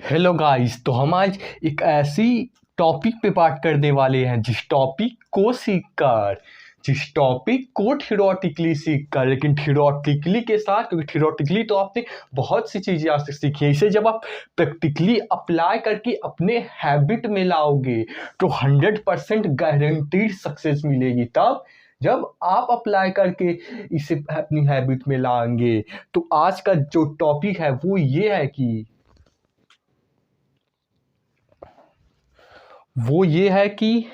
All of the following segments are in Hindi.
Hello guys. तो हम आज एक ऐसी टॉपिक पे बात करने वाले हैं जिस टॉपिक को थियोरेटिकली सीखकर, लेकिन थियोरेटिकली के साथ, क्योंकि थियोरेटिकली तो आपने बहुत सी चीज़ें आज तक सीखी हैं, इसे जब आप प्रैक्टिकली अप्लाई करके अपने हैबिट में लाओगे तो 100% गारंटीड सक्सेस मिलेगी। तब जब आप अप्लाई करके इसे अपनी हैबिट में लाएंगे। तो आज का जो टॉपिक है वो ये है कि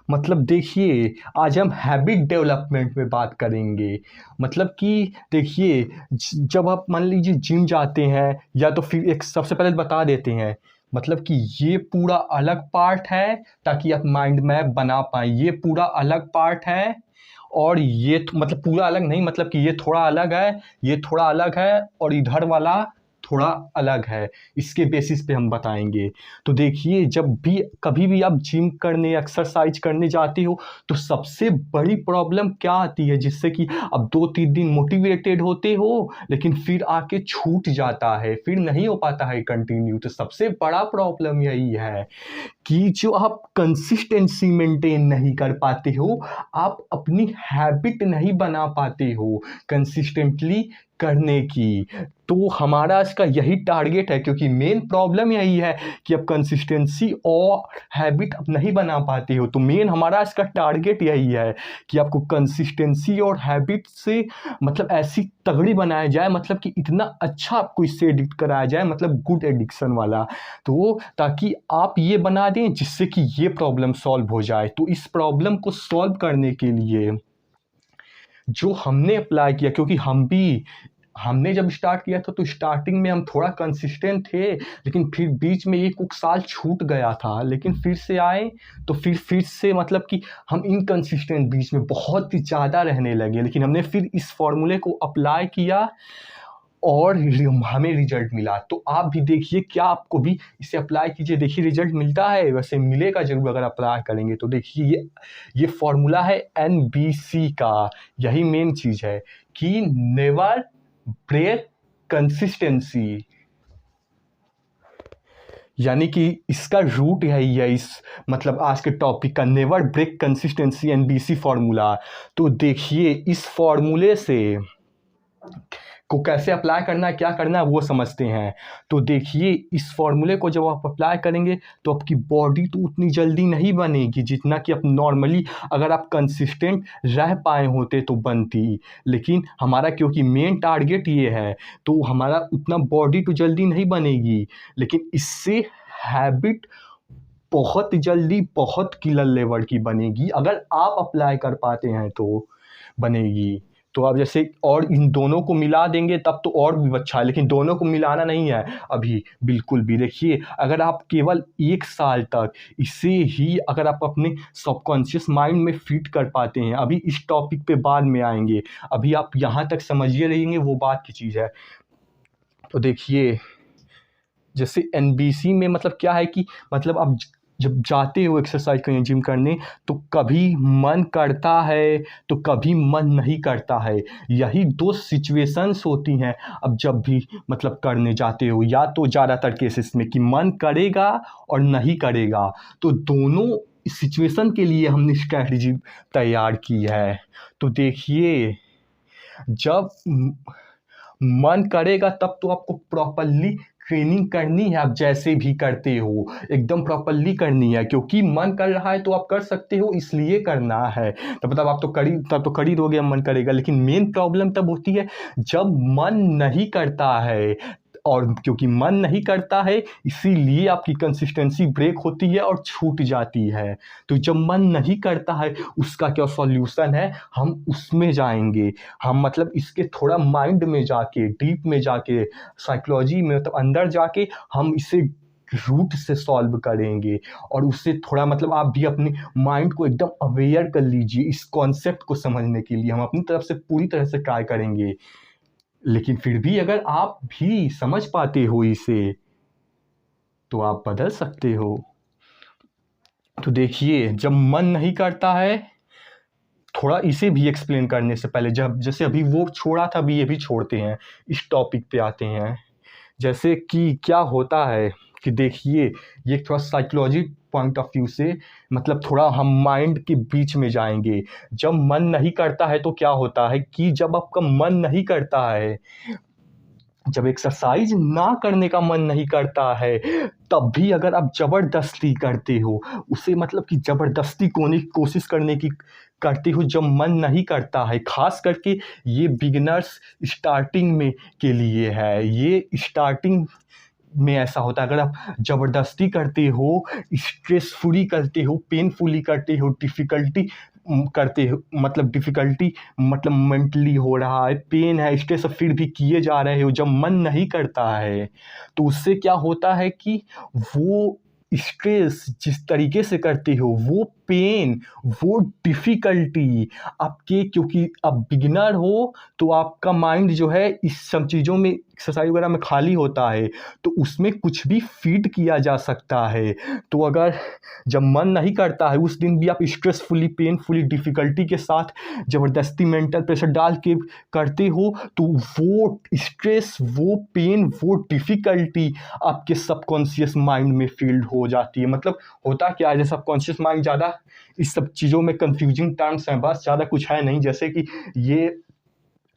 मतलब देखिए, आज हम हैबिट डेवलपमेंट में बात करेंगे। मतलब कि देखिए, जब आप मान लीजिए जिम जाते हैं, या तो फिर एक सबसे पहले बता देते हैं मतलब कि ये पूरा अलग पार्ट है, ताकि आप माइंड मैप बना पाएँ। ये पूरा अलग पार्ट है और ये मतलब पूरा अलग नहीं, मतलब कि ये थोड़ा अलग है, ये थोड़ा अलग है और इधर वाला थोड़ा अलग है। इसके बेसिस पे हम बताएंगे। तो देखिए, जब भी कभी भी आप जिम करने, एक्सरसाइज करने जाते हो, तो सबसे बड़ी प्रॉब्लम क्या आती है, जिससे कि अब 2-3 दिन मोटिवेटेड होते हो, लेकिन फिर आके छूट जाता है, फिर नहीं हो पाता है कंटिन्यू। तो सबसे बड़ा प्रॉब्लम यही है कि जो आप कंसिस्टेंसी मेंटेन नहीं कर पाते हो, आप अपनी हैबिट नहीं बना पाते हो कंसिस्टेंटली करने की। तो हमारा इसका यही टारगेट है, क्योंकि मेन प्रॉब्लम यही है कि आप कंसिस्टेंसी और हैबिट अब नहीं बना पाते हो। तो मेन हमारा इसका टारगेट यही है कि आपको कंसिस्टेंसी और हैबिट से मतलब ऐसी तगड़ी बनाया जाए, मतलब कि इतना अच्छा आपको इससे एडिक्ट कराया जाए, मतलब गुड एडिक्शन वाला। तो ताकि आप ये बना दें जिससे कि ये प्रॉब्लम सॉल्व हो जाए। तो इस प्रॉब्लम को सॉल्व करने के लिए जो हमने अप्लाई किया, क्योंकि हमने जब स्टार्ट किया था तो स्टार्टिंग में हम थोड़ा कंसिस्टेंट थे, लेकिन फिर बीच में एक साल छूट गया था, लेकिन फिर से आए तो फिर से मतलब कि हम इनकंसिस्टेंट बीच में बहुत ही ज़्यादा रहने लगे। लेकिन हमने फिर इस फॉर्मूले को अप्लाई किया और हमें रिजल्ट मिला। तो आप भी देखिए, क्या आपको भी इसे अप्लाई कीजिए, देखिए रिजल्ट मिलता है। वैसे मिलेगा ज़रूर अगर अप्लाई करेंगे तो। देखिए, ये फॉर्मूला है NBC का। यही मेन चीज़ है कि नेवर ब्रेक कंसिस्टेंसी, यानी कि इसका रूट है इस मतलब आज के टॉपिक का, never break consistency NBC formula. तो देखिए, इस फॉर्मूले से को कैसे अप्लाई करना है, क्या करना है, वो समझते हैं। तो देखिए, इस फॉर्मूले को जब आप अप्लाई करेंगे तो आपकी बॉडी तो उतनी जल्दी नहीं बनेगी जितना कि आप नॉर्मली अगर आप कंसिस्टेंट रह पाए होते तो बनती। लेकिन हमारा क्योंकि मेन टारगेट ये है, तो हमारा उतना बॉडी तो जल्दी नहीं बनेगी, लेकिन इससे हैबिट बहुत जल्दी, बहुत किलर लेवल की बनेगी। अगर आप अप्लाई कर पाते हैं तो बनेगी। तो आप जैसे और इन दोनों को मिला देंगे तब तो और भी अच्छा है, लेकिन दोनों को मिलाना नहीं है अभी बिल्कुल भी। देखिए, अगर आप केवल 1 साल तक इसे ही अगर आप अपने सबकॉन्शियस माइंड में फिट कर पाते हैं, अभी इस टॉपिक पे बाद में आएंगे, अभी आप यहाँ तक समझिए रहेंगे, वो बात की चीज़ है। तो देखिए, जैसे NBC में मतलब क्या है कि मतलब आप जब जाते हो एक्सरसाइज करने, जिम करने, तो कभी मन करता है तो कभी मन नहीं करता है। यही 2 सिचुएशंस होती हैं। अब जब भी मतलब करने जाते हो, या तो ज़्यादातर केसेस में कि मन करेगा और नहीं करेगा, तो दोनों सिचुएशन के लिए हमने स्ट्रैटेजी तैयार की है। तो देखिए, जब मन करेगा तब तो आपको प्रॉपरली ट्रेनिंग करनी है। आप जैसे भी करते हो एकदम प्रॉपरली करनी है, क्योंकि मन कर रहा है तो आप कर सकते हो, इसलिए करना है। तो मतलब आप तो कर ही दोगे, मन करेगा। लेकिन मेन प्रॉब्लम तब होती है जब मन नहीं करता है, और क्योंकि मन नहीं करता है इसीलिए आपकी कंसिस्टेंसी ब्रेक होती है और छूट जाती है। तो जब मन नहीं करता है, उसका क्या सॉल्यूशन है, हम उसमें जाएंगे। हम मतलब इसके थोड़ा माइंड में जाके, डीप में जाके, साइकोलॉजी में मतलब अंदर जाके हम इसे रूट से सॉल्व करेंगे। और उससे थोड़ा मतलब आप भी अपने माइंड को एकदम अवेयर कर लीजिए इस कॉन्सेप्ट को समझने के लिए। हम अपनी तरफ से पूरी तरह से ट्राई करेंगे, लेकिन फिर भी अगर आप भी समझ पाते हो इसे, तो आप बदल सकते हो। तो देखिए, जब मन नहीं करता है, थोड़ा इसे भी एक्सप्लेन करने से पहले, जब जैसे अभी वो छोड़ा था, अभी ये भी छोड़ते हैं, इस टॉपिक पे आते हैं। जैसे कि क्या होता है कि देखिए ये थोड़ा साइकोलॉजी पॉइंट ऑफ व्यू से मतलब थोड़ा हम माइंड के बीच में जाएंगे। जब मन नहीं करता है तो क्या होता है कि जब आपका मन नहीं करता है, जब एक्सरसाइज ना करने का मन नहीं करता है, तब भी अगर आप ज़बरदस्ती करते हो उसे मतलब कि ज़बरदस्ती कोने की कोशिश करने की करते हो जब मन नहीं करता है, ख़ास करके ये बिगिनर्स स्टार्टिंग में के लिए है। ये स्टार्टिंग में ऐसा होता है अगर आप ज़बरदस्ती करते हो, स्ट्रेसफुली करते हो, पेनफुली करते हो, डिफ़िकल्टी करते हो मतलब डिफ़िकल्टी मतलब मेंटली हो रहा है, पेन है, स्ट्रेस है, फिर भी किए जा रहे हो, जब मन नहीं करता है, तो उससे क्या होता है कि वो स्ट्रेस जिस तरीके से करते हो, वो पेन, वो डिफ़िकल्टी आपके क्योंकि आप बिगिनर हो, तो आपका माइंड जो है इस सब चीज़ों में एक्सरसाइज वगैरह में खाली होता है, तो उसमें कुछ भी फ़ीड किया जा सकता है। तो अगर जब मन नहीं करता है, उस दिन भी आप स्ट्रेसफुली, पेनफुली, डिफ़िकल्टी के साथ ज़बरदस्ती मेंटल प्रेशर डाल के करते हो, तो वो स्ट्रेस, वो पेन, वो डिफ़िकल्टी आपके सबकॉन्शियस माइंड में फ़ील्ड हो जाती है। मतलब होता क्या है, सबकॉन्शियस माइंड ज़्यादा इस सब चीज़ों में कन्फ्यूजिंग टर्म्स हैं, बस ज़्यादा कुछ है नहीं। जैसे कि ये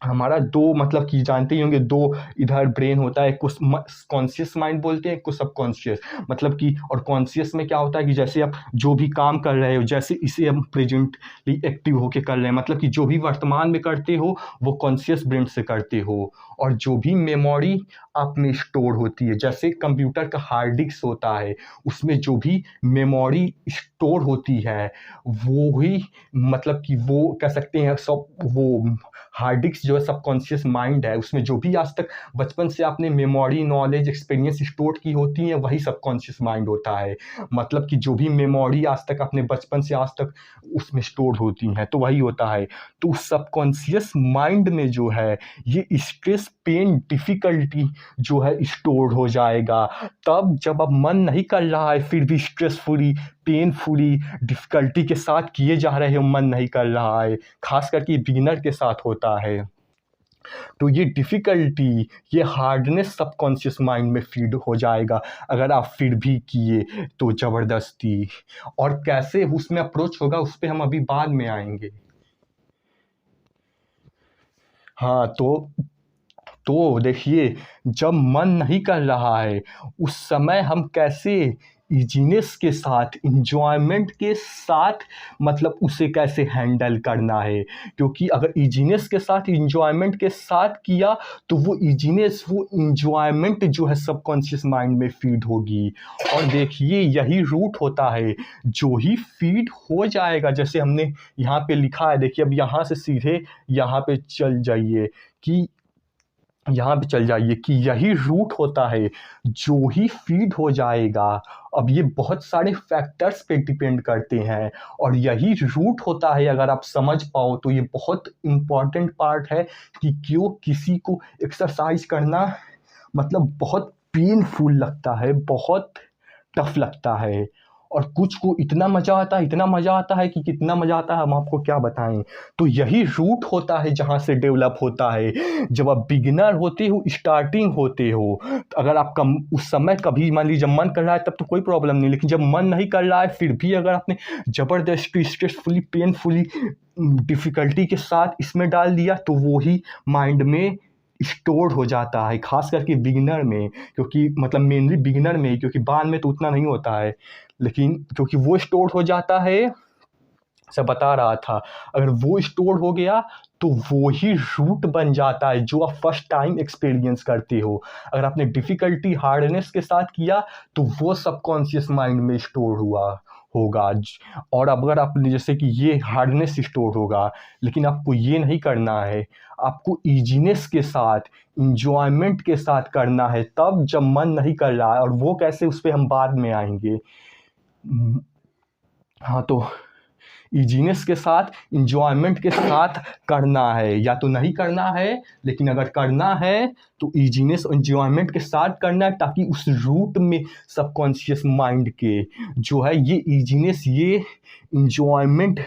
हमारा दो मतलब कि जानते ही होंगे, दो इधर ब्रेन होता है, कुछ कॉन्शियस माइंड बोलते हैं, कुछ सबकॉन्शियस। मतलब कि और कॉन्शियस में क्या होता है कि जैसे आप जो भी काम कर रहे हो, जैसे इसे हम प्रेजेंटली एक्टिव होके कर रहे हैं, मतलब कि जो भी वर्तमान में करते हो वो कॉन्शियस ब्रेन से करते हो। और जो भी मेमोरी आप में स्टोर होती है, जैसे कंप्यूटर का हार्ड डिस्क होता है, उसमें जो भी मेमोरी स्टोर होती है वो ही मतलब कि वो कह सकते हैं सब, वो हार्ड डिस्क जो है सबकॉन्शियस माइंड है, उसमें जो भी आज तक बचपन से आपने मेमोरी, नॉलेज, एक्सपीरियंस स्टोर की होती हैं, वही सबकॉन्शियस माइंड होता है। मतलब कि जो भी मेमोरी आज तक अपने बचपन से आज तक उसमें स्टोर होती हैं, तो वही होता है। तो सबकॉन्शियस माइंड में जो है ये स्ट्रेस, पेन, डिफ़िकल्टी जो है स्टोर हो जाएगा। तब जब अब मन नहीं कर रहा है, फिर भी स्ट्रेसफुली, पेनफुली, डिफ़िकल्टी के साथ किए जा रहे हो, मन नहीं कर रहा है, ख़ास करके बिगिनर के साथ होता है। तो ये डिफ़िकल्टी, ये हार्डनेस सबकॉन्शियस माइंड में फ़ीड हो जाएगा अगर आप फिर भी किए तो ज़बरदस्ती। और कैसे उसमें अप्रोच होगा उस पे हम अभी बाद में आएँगे। हाँ, तो देखिए, जब मन नहीं कर रहा है, उस समय हम कैसे ईज़ीनेस के साथ, एन्जॉयमेंट के साथ मतलब उसे कैसे हैंडल करना है। क्योंकि अगर ईज़ीनेस के साथ, एन्जॉयमेंट के साथ किया, तो वो ईज़ीनेस, वो एन्जॉयमेंट जो है सबकॉन्शियस माइंड में फ़ीड होगी। और देखिए, यही रूट होता है, जो ही फ़ीड हो जाएगा, जैसे हमने यहाँ पे लिखा है, देखिए अब यहाँ से सीधे यहाँ पे चल जाइए कि यहाँ पे चल जाइए कि यही रूट होता है, जो ही फ़ीड हो जाएगा। अब ये बहुत सारे फैक्टर्स पे डिपेंड करते हैं और यही रूट होता है, अगर आप समझ पाओ तो ये बहुत इम्पॉर्टेंट पार्ट है कि क्यों किसी को एक्सरसाइज करना मतलब बहुत पेनफुल लगता है, बहुत टफ लगता है। और कुछ को इतना मज़ा आता है, इतना मज़ा आता है कि कितना मज़ा आता है हम आपको क्या बताएँ। तो यही रूट होता है जहाँ से डेवलप होता है। जब आप बिगिनर होते हो, स्टार्टिंग होते हो, तो अगर आपका उस समय कभी मान लीजिए जब मन कर रहा है तब तो कोई प्रॉब्लम नहीं, लेकिन जब मन नहीं कर रहा है फिर भी अगर आपने ज़बरदस्ती, स्ट्रेसफुली, पेनफुली, डिफ़िकल्टी के साथ इसमें डाल दिया, तो वो ही माइंड में स्टोर हो जाता है, ख़ास करके बिगिनर में। क्योंकि मतलब मेनली बिगिनर में ही, क्योंकि बाद में तो उतना नहीं होता है। लेकिन क्योंकि वो स्टोर हो जाता है, जैसा बता रहा था, अगर वो स्टोर हो गया तो वो ही रूट बन जाता है जो आप फर्स्ट टाइम एक्सपीरियंस करते हो। अगर आपने डिफ़िकल्टी, हार्डनेस के साथ किया तो वो सबकॉन्शियस माइंड में स्टोर हुआ होगा। और अगर आपने जैसे कि ये हार्डनेस स्टोर होगा, लेकिन आपको ये नहीं करना है, आपको ईजीनेस के साथ, इंजॉयमेंट के साथ करना है, तब जब मन नहीं कर रहा है। और वो कैसे, उस पे हम बाद में आएंगे। हाँ, तो ईजीनेस के साथ, इंजॉयमेंट के साथ करना है, या तो नहीं करना है, लेकिन अगर करना है तो ईजीनेस और इंजॉयमेंट के साथ करना है, ताकि उस रूट में सबकॉन्शियस माइंड के जो है ये ईजीनेस, ये इंजॉयमेंट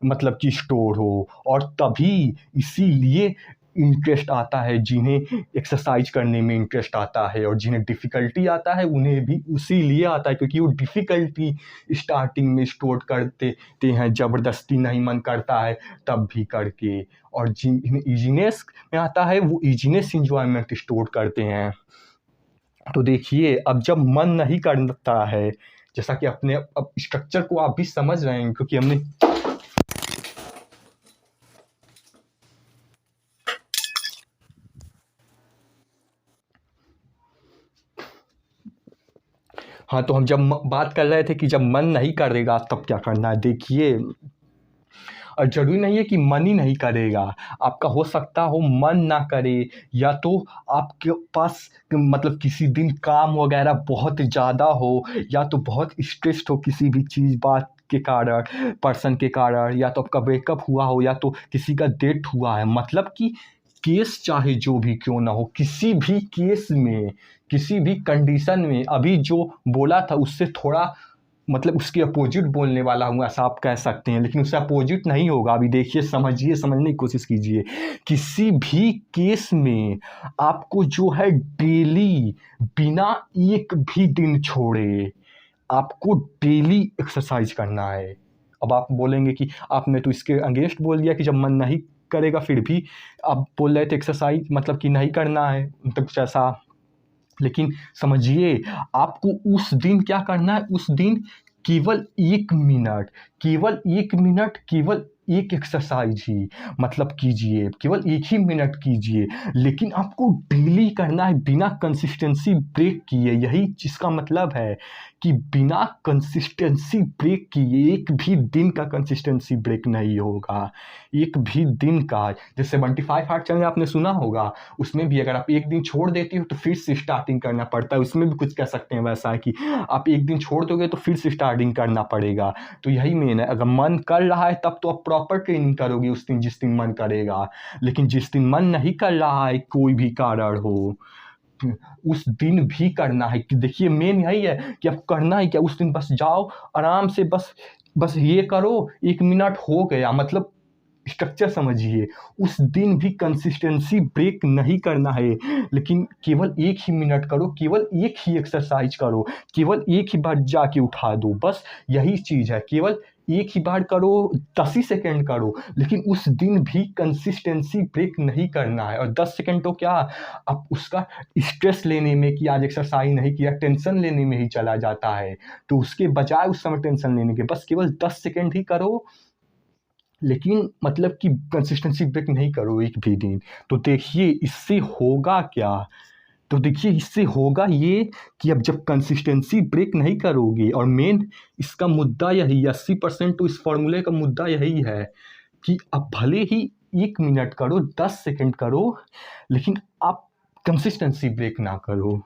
मतलब कि स्टोर हो। और तभी इसीलिए इंटरेस्ट आता है, जिन्हें एक्सरसाइज करने में इंटरेस्ट आता है, और जिन्हें डिफ़िकल्टी आता है उन्हें भी उसी लिए आता है क्योंकि वो डिफ़िकल्टी स्टार्टिंग में स्टोर करते ते हैं, ज़बरदस्ती नहीं मन करता है तब भी करके, और जिन्हें ईजीनेस में आता है वो ईजीनेस इंजॉयमेंट स्टोर करते हैं। तो देखिए अब जब मन नहीं करता है, जैसा कि अपने अब स्ट्रक्चर को आप भी समझ रहे हैं क्योंकि हमने हाँ, तो हम जब बात कर रहे थे कि जब मन नहीं करेगा तब क्या करना है। देखिए, और ज़रूरी नहीं है कि मन ही नहीं करेगा, आपका हो सकता हो मन ना करे, या तो आपके पास मतलब किसी दिन काम वगैरह बहुत ज़्यादा हो, या तो बहुत स्ट्रेस्ड हो किसी भी चीज़ बात के कारण, पर्सन के कारण, या तो आपका ब्रेकअप हुआ हो, या तो किसी का डेथ हुआ है। मतलब कि केस चाहे जो भी क्यों ना हो, किसी भी केस में, किसी भी कंडीशन में अभी जो बोला था उससे थोड़ा मतलब उसके अपोजिट बोलने वाला हूँ ऐसा आप कह सकते हैं, लेकिन उससे अपोजिट नहीं होगा। अभी देखिए, समझिए, समझने की कोशिश कीजिए। किसी भी केस में आपको जो है डेली बिना एक भी दिन छोड़े आपको डेली एक्सरसाइज करना है। अब आप बोलेंगे कि आपने तो इसके अगेंस्ट बोल दिया कि जब मन नहीं करेगा फिर भी आप बोल रहे थे एक्सरसाइज मतलब कि नहीं करना है, मतलब कुछ ऐसा। लेकिन समझिए, आपको उस दिन क्या करना है, उस दिन केवल 1 मिनट, केवल 1 मिनट, केवल एक एक्सरसाइज ही मतलब कीजिए, केवल 1 ही मिनट कीजिए, लेकिन आपको डेली करना है बिना कंसिस्टेंसी ब्रेक किए। यही जिसका मतलब है कि बिना कंसिस्टेंसी ब्रेक किए एक भी दिन का कंसिस्टेंसी ब्रेक नहीं होगा, एक भी दिन का। जैसे 75 हार्ड चैलेंज आपने सुना होगा, उसमें भी अगर आप एक दिन छोड़ देते हो तो फिर से स्टार्टिंग करना पड़ता है। उसमें भी कुछ कह सकते हैं वैसा है कि आप एक दिन छोड़ दोगे तो फिर से स्टार्टिंग करना पड़ेगा। तो यही मेन है, अगर मन कर रहा है तब तो आप प्रॉपर ट्रेनिंग करोगे उस दिन जिस दिन मन करेगा, लेकिन जिस दिन मन नहीं कर रहा है कोई भी कारण हो, उस दिन भी करना है। कि देखिए मेन यही है कि अब करना है क्या, उस दिन बस जाओ आराम से, बस बस ये करो, 1 मिनट हो गया, मतलब स्ट्रक्चर समझिए। उस दिन भी कंसिस्टेंसी ब्रेक नहीं करना है, लेकिन केवल 1 ही मिनट करो, केवल 1 ही एक्सरसाइज करो, केवल 1 ही बार जाके उठा दो, बस यही चीज़ है। केवल 1 ही बार करो, 10 ही सेकंड करो, लेकिन उस दिन भी कंसिस्टेंसी ब्रेक नहीं करना है। और 10 सेकंड तो क्या, आप उसका स्ट्रेस लेने में कि आज एक्सरसाइज नहीं किया, टेंशन लेने में ही चला जाता है। तो उसके बजाय उस समय टेंशन लेने के बस केवल 10 सेकंड ही करो, लेकिन मतलब कि कंसिस्टेंसी ब्रेक नहीं करो एक भी दिन। तो देखिए इससे होगा क्या, तो देखिए इससे होगा ये कि अब जब कंसिस्टेंसी ब्रेक नहीं करोगे, और मेन इसका मुद्दा यही 80% तो इस फॉर्मूले का मुद्दा यही है कि अब भले ही 1 मिनट करो, 10 सेकंड करो, लेकिन आप कंसिस्टेंसी ब्रेक ना करो।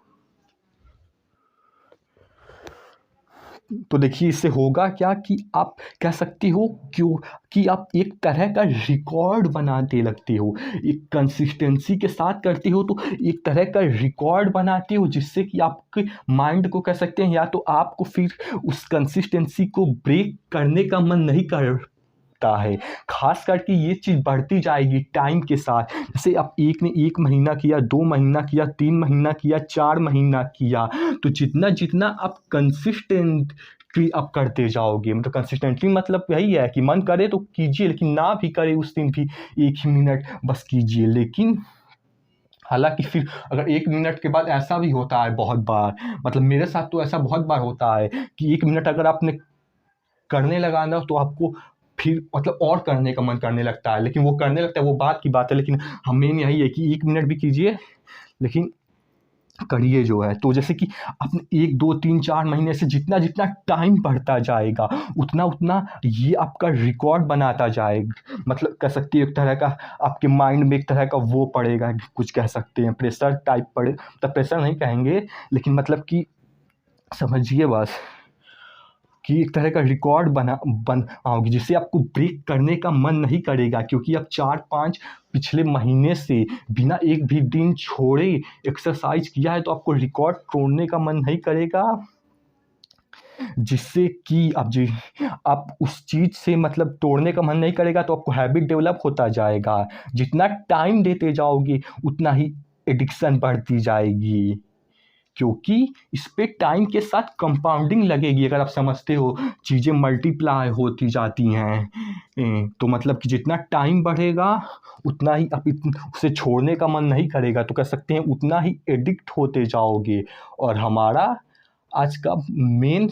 तो देखिए इससे होगा क्या कि आप कह सकते हो क्यों कि आप एक तरह का रिकॉर्ड बनाते लगते हो, एक कंसिस्टेंसी के साथ करते हो तो एक तरह का रिकॉर्ड बनाते हो, जिससे कि आपके माइंड को कह सकते हैं, या तो आपको फिर उस कंसिस्टेंसी को ब्रेक करने का मन नहीं करता है। खास करके ये चीज़ बढ़ती जाएगी टाइम के साथ। जैसे आप एक ने 1 महीना किया, 2 महीना किया, 3 महीना किया, 4 महीना किया, तो जितना जितना आप कंसिस्टेंटली आप करते जाओगे, मतलब कंसिस्टेंटली मतलब यही है कि मन करे तो कीजिए, लेकिन ना भी करे उस दिन भी 1 ही मिनट बस कीजिए। लेकिन हालाँकि फिर अगर 1 मिनट के बाद ऐसा भी होता है बहुत बार, मतलब मेरे साथ तो ऐसा बहुत बार होता है कि 1 मिनट अगर आपने करने लगा ना तो आपको फिर मतलब और करने का मन करने लगता है, लेकिन वो करने लगता है वो बात की बात है, लेकिन मेन यही है कि 1 मिनट भी कीजिए, लेकिन करिए जो है। तो जैसे कि आपने 1, 2, 3, 4 महीने से जितना जितना टाइम बढ़ता जाएगा, उतना उतना ये आपका रिकॉर्ड बनाता जाएगा। मतलब कह सकते हैं एक तरह का आपके माइंड में एक तरह का वो पड़ेगा, कुछ कह सकते हैं प्रेशर टाइप पड़े, मतलब प्रेशर नहीं कहेंगे, लेकिन मतलब कि समझिए बस कि एक तरह का रिकॉर्ड बनाओगे, जिससे आपको ब्रेक करने का मन नहीं करेगा, क्योंकि आप 4-5 पिछले महीने से बिना एक भी दिन छोड़े एक्सरसाइज किया है, तो आपको रिकॉर्ड तोड़ने का मन नहीं करेगा। जिससे कि आप उस चीज़ से मतलब तोड़ने का मन नहीं करेगा, तो आपको हैबिट डेवलप होता जाएगा। जितना टाइम देते जाओगे उतना ही एडिक्शन बढ़ती जाएगी, क्योंकि इस पे टाइम के साथ कंपाउंडिंग लगेगी। अगर आप समझते हो, चीज़ें मल्टीप्लाई होती जाती हैं, तो मतलब कि जितना टाइम बढ़ेगा उतना ही आप उसे छोड़ने का मन नहीं करेगा, तो कह सकते हैं उतना ही एडिक्ट होते जाओगे। और हमारा आज का मेन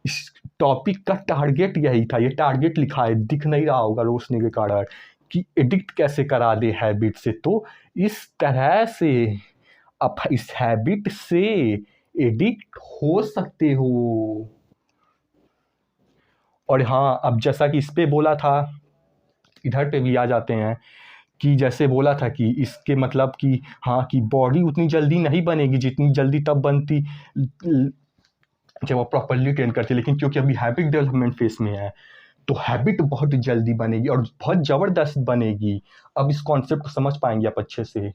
इस टॉपिक का टारगेट यही था। ये टारगेट लिखा है, दिख नहीं रहा होगा रोशनी के कारण, कि एडिक्ट कैसे करा दे हैबिट से। तो इस तरह से आप इस हैबिट से एडिक्ट हो सकते हो। और हाँ, अब जैसा कि इस पे बोला था, इधर पे भी आ जाते हैं कि जैसे बोला था कि इसके मतलब कि हाँ, कि बॉडी उतनी जल्दी नहीं बनेगी जितनी जल्दी तब बनती जब आप प्रॉपरली ट्रेन करते। लेकिन क्योंकि अभी हैबिट डेवलपमेंट फेज में है, तो हैबिट बहुत जल्दी बनेगी और बहुत ज़बरदस्त बनेगी। अब इस कॉन्सेप्ट को समझ पाएंगे आप अच्छे से,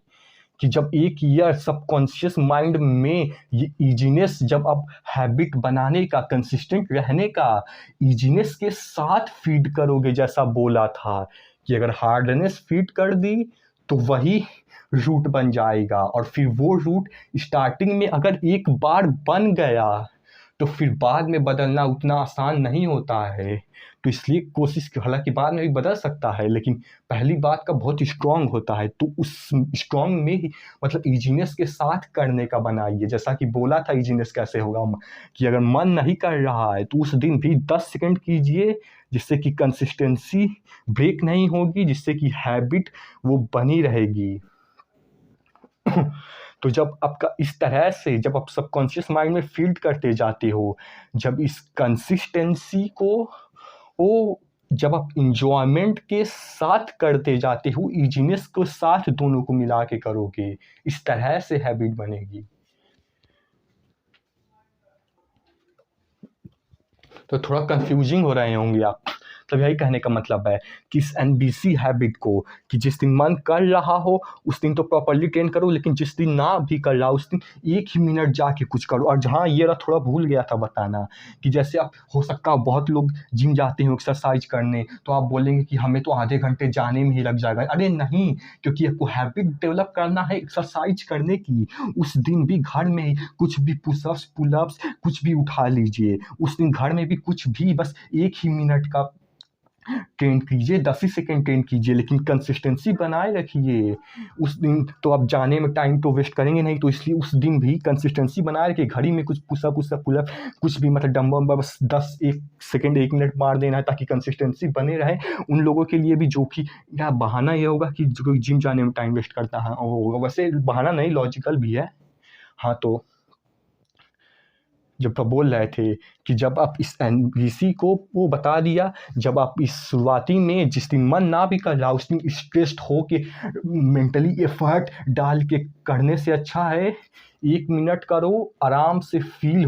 कि जब एक ईयर सबकॉन्शियस माइंड में ये ईजीनेस, जब आप हैबिट बनाने का, कंसिस्टेंट रहने का ईजीनेस के साथ फीड करोगे, जैसा बोला था कि अगर हार्डनेस फीड कर दी तो वही रूट बन जाएगा। और फिर वो रूट स्टार्टिंग में अगर एक बार बन गया तो फिर बाद में बदलना उतना आसान नहीं होता है। तो इसलिए कोशिश, हालांकि बाद में भी बदल सकता है, लेकिन पहली बात का बहुत स्ट्रांग होता है, तो उस स्ट्रांग में ही मतलब ईजीनेस के साथ करने का बनाइए। जैसा कि बोला था ईजीनेस कैसे होगा, कि अगर मन नहीं कर रहा है तो उस दिन भी 10 सेकंड कीजिए, जिससे कि कंसिस्टेंसी ब्रेक नहीं होगी, जिससे कि हैबिट वो बनी रहेगी। तो जब आपका इस तरह से, जब आप सबकॉन्शियस माइंड में फीड करते जाते हो, जब इस कंसिस्टेंसी को वो जब आप इंजॉयमेंट के साथ करते जाते हो, ईजीनेस को साथ दोनों को मिला के करोगे, इस तरह से हैबिट बनेगी। तो थोड़ा कंफ्यूजिंग हो रहे होंगे आप। तो यही कहने का मतलब है कि इस एनबीसी हैबिट को, कि जिस दिन मन कर रहा हो उस दिन तो प्रॉपरली ट्रेन करो, लेकिन जिस दिन ना भी कर रहा उस दिन 1 ही मिनट जाके कुछ करो। और जहाँ ये रहा, थोड़ा भूल गया था बताना, कि जैसे आप, हो सकता है बहुत लोग जिम जाते हैं एक्सरसाइज करने, तो आप बोलेंगे कि हमें तो आधे घंटे जाने में ही लग जाएगा। अरे नहीं, क्योंकि आपको हैबिट डेवलप करना है एक्सरसाइज करने की। उस दिन भी घर में कुछ भी पुशअप्स पुलअप्स कुछ भी उठा लीजिए। उस दिन घर में भी कुछ भी बस 1 ही मिनट का ट्रेन कीजिए, 10 ही सेकंड ट्रेन कीजिए, लेकिन कंसिस्टेंसी बनाए रखिए। उस दिन तो आप जाने में टाइम तो वेस्ट करेंगे नहीं, तो इसलिए उस दिन भी कंसिस्टेंसी बनाए रखिए। घड़ी में कुछ पुशअप पुलअप कुछ भी, मतलब डंबल बस 10 1 सेकंड 1 मिनट मार देना है, ताकि कंसिस्टेंसी बने रहे। उन लोगों के लिए भी जो कि या बहाना ये होगा कि जो जिम जाने में टाइम वेस्ट करता है वो होगा, वैसे बहाना नहीं, लॉजिकल भी है। हाँ, तो जब आप बोल रहे थे कि जब आप इस एनबीसी को वो बता दिया, जब आप इस शुरुआती में जिस दिन मन ना भी कर रहा उस दिन स्ट्रेस्ड हो के मेंटली एफर्ट डाल के करने से अच्छा है 1 मिनट करो, आराम से फील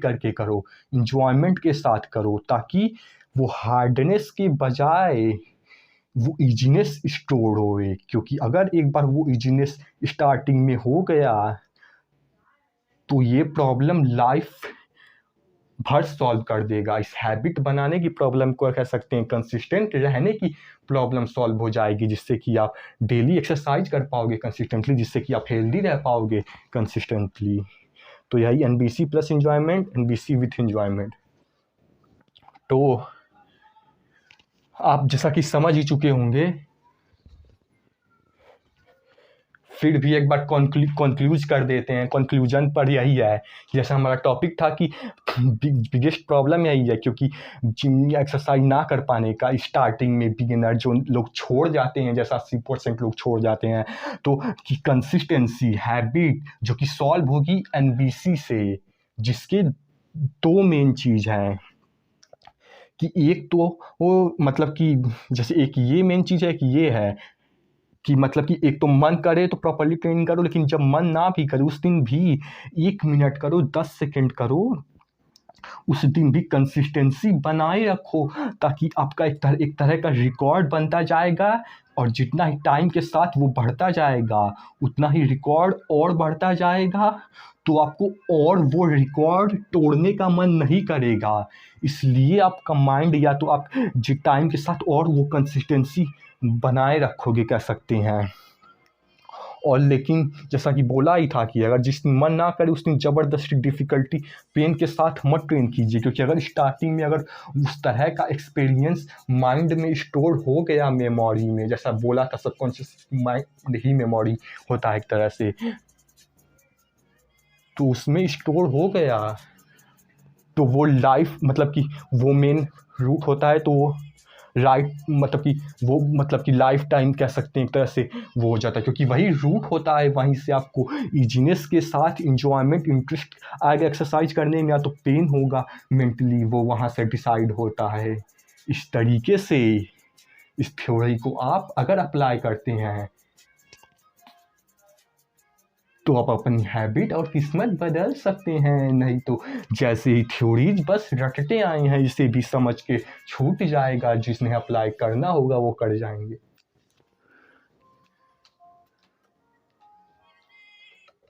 करके करो, इंजॉयमेंट के साथ करो, ताकि वो हार्डनेस के बजाय वो ईजीनेस स्टोर होए। क्योंकि अगर एक बार वो ईजीनेस स्टार्टिंग में हो गया तो ये प्रॉब्लम लाइफ भर सॉल्व कर देगा। इस हैबिट बनाने की प्रॉब्लम को कह सकते हैं, कंसिस्टेंट रहने की प्रॉब्लम सॉल्व हो जाएगी, जिससे कि आप डेली एक्सरसाइज कर पाओगे कंसिस्टेंटली, जिससे कि आप हेल्दी रह पाओगे कंसिस्टेंटली। तो यही NBC plus enjoyment, NBC with enjoyment. तो आप जैसा कि समझ ही चुके होंगे, फिर भी एक बार कंक्लूज कर देते हैं। कंक्लूजन पर यही है, जैसा हमारा टॉपिक था कि बिगेस्ट प्रॉब्लम यही है, क्योंकि जिम एक्सरसाइज ना कर पाने का स्टार्टिंग में बिगिनर जो लोग छोड़ जाते हैं, जैसा 80% लोग छोड़ जाते हैं, तो कि कंसिस्टेंसी हैबिट जो कि सॉल्व होगी एनबीसी से, जिसके 2 मेन चीज़ हैं, कि एक तो वो मतलब कि जैसे एक ये मेन चीज़ है कि ये है कि मतलब कि एक तो मन करे तो प्रॉपरली ट्रेनिंग करो, लेकिन जब मन ना भी करे उस दिन भी 1 मिनट करो, 10 सेकंड करो, उस दिन भी कंसिस्टेंसी बनाए रखो, ताकि आपका एक तरह का रिकॉर्ड बनता जाएगा, और जितना ही टाइम के साथ वो बढ़ता जाएगा उतना ही रिकॉर्ड और बढ़ता जाएगा, तो आपको और वो रिकॉर्ड तोड़ने का मन नहीं करेगा। इसलिए आपका माइंड, या तो आप टाइम के साथ और वो कंसिस्टेंसी बनाए रखोगे, कह सकते हैं। और लेकिन जैसा कि बोला ही था कि अगर जिस दिन मन ना करे उस दिन ज़बरदस्ती डिफ़िकल्टी पेन के साथ मत ट्रेन कीजिए, क्योंकि अगर स्टार्टिंग में अगर उस तरह का एक्सपीरियंस माइंड में स्टोर हो गया मेमोरी में, जैसा बोला था सबकॉन्शियस माइंड ही मेमोरी होता है एक तरह से, तो उसमें स्टोर हो गया, तो वो लाइफ मतलब कि वो मेन रूट होता है, तो वो राइट मतलब कि लाइफ टाइम कह सकते हैं एक तरह से वो हो जाता है, क्योंकि वही रूट होता है, वहीं से आपको ईजीनेस के साथ इंजॉयमेंट इंटरेस्ट आएगा एक्सरसाइज करने में, या तो पेन होगा मेंटली, वो वहाँ से डिसाइड होता है। इस तरीके से इस थ्योरी को आप अगर अप्लाई करते हैं तो आप अपनी हैबिट और किस्मत बदल सकते हैं। नहीं तो जैसे ही थ्योरीज बस रटते आए हैं, इसे भी समझ के छूट जाएगा, जिसने अप्लाई करना होगा वो कर जाएंगे।